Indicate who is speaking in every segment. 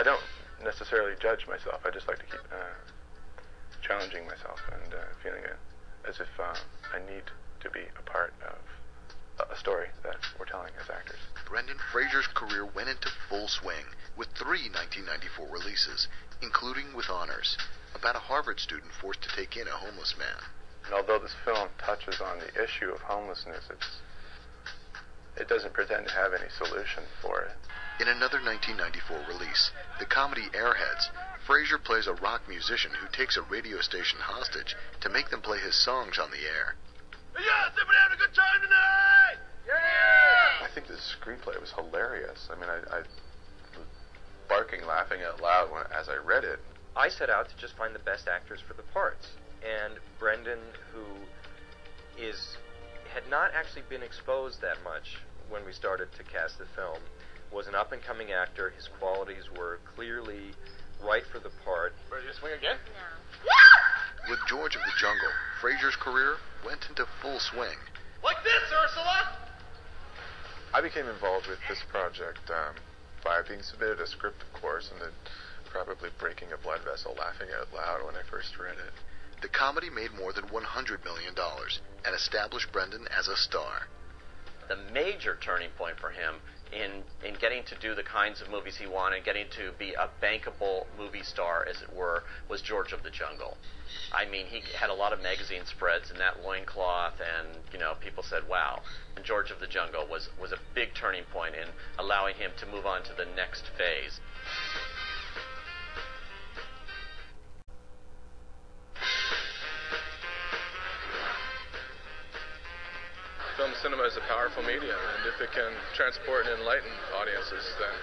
Speaker 1: don't necessarily judge myself. I just like to keep challenging myself and feeling as if I need to be a part of a story that we're telling as actors.
Speaker 2: Brendan Fraser's career went into full swing with 3 1994 releases, including With Honors, about a Harvard student forced to take in a homeless man.
Speaker 1: And although this film touches on the issue of homelessness, it doesn't pretend to have any solution for it.
Speaker 2: In another 1994 release, the comedy Airheads, Fraser plays a rock musician who takes a radio station hostage to make them play his songs on the air.
Speaker 3: Yeah, everybody having a good time tonight? Yeah!
Speaker 1: I think the screenplay was hilarious. I mean, I was barking, laughing out loud as I read it.
Speaker 4: I set out to just find the best actors for the parts. And Brendan, who had not actually been exposed that much when we started to cast the film, was an up-and-coming actor. His qualities were clearly right for the part.
Speaker 3: Ready to swing again?
Speaker 2: No. With George of the Jungle, Fraser's career went into full swing.
Speaker 3: Like this, Ursula!
Speaker 1: I became involved with this project by being submitted a script, of course, and then probably breaking a blood vessel laughing out loud when I first read it.
Speaker 2: The comedy made more than $100 million and established Brendan as a star.
Speaker 5: The major turning point for him in getting to do the kinds of movies he wanted, getting to be a bankable movie star, as it were, was George of the Jungle. I mean, he had a lot of magazine spreads in that loincloth, and, people said, wow. And George of the Jungle was a big turning point in allowing him to move on to the next phase.
Speaker 1: Film cinema is a powerful medium, and if it can transport and enlighten audiences, then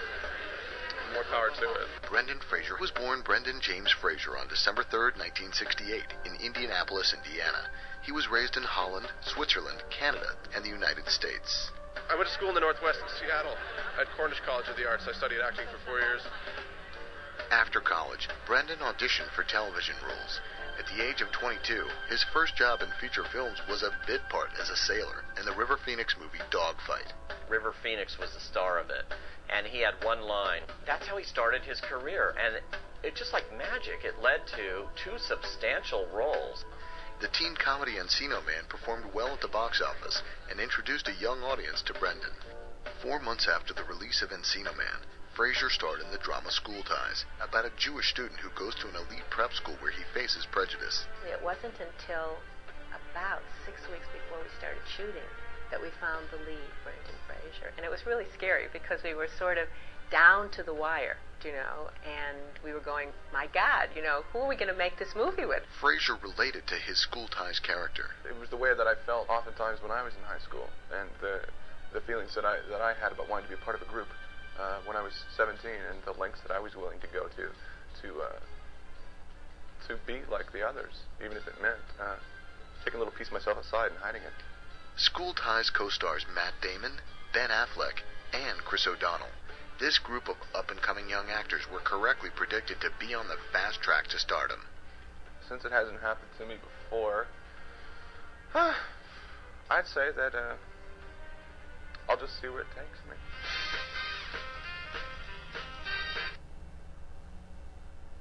Speaker 1: more power to it.
Speaker 2: Brendan Fraser was born Brendan James Fraser on December 3rd, 1968, in Indianapolis, Indiana. He was raised in Holland, Switzerland, Canada, and the United States.
Speaker 1: I went to school in the Northwest in Seattle at Cornish College of the Arts. I studied acting for 4 years.
Speaker 2: After college, Brendan auditioned for television roles. At the age of 22, his first job in feature films was a bit part as a sailor in the River Phoenix movie Dogfight.
Speaker 5: River Phoenix was the star of it, and he had one line. That's how he started his career, and it just like magic. It led to 2 substantial roles.
Speaker 2: The teen comedy Encino Man performed well at the box office and introduced a young audience to Brendan. 4 months after the release of Encino Man, Fraser starred in the drama School Ties, about a Jewish student who goes to an elite prep school where he faces prejudice.
Speaker 6: It wasn't until about 6 weeks before we started shooting that we found the lead, Brendan Fraser. And it was really scary because we were sort of down to the wire, and we were going, my God, who are we going to make this movie with?
Speaker 2: Fraser related to his School Ties character.
Speaker 1: It was the way that I felt oftentimes when I was in high school, and the feelings that I had about wanting to be a part of a group when I was 17, and the lengths that I was willing to go to be like the others, even if it meant taking a little piece of myself aside and hiding it.
Speaker 2: School Ties co-stars Matt Damon, Ben Affleck, and Chris O'Donnell. This group of up-and-coming young actors were correctly predicted to be on the fast track to stardom.
Speaker 1: Since it hasn't happened to me before, I'd say that I'll just see where it takes me.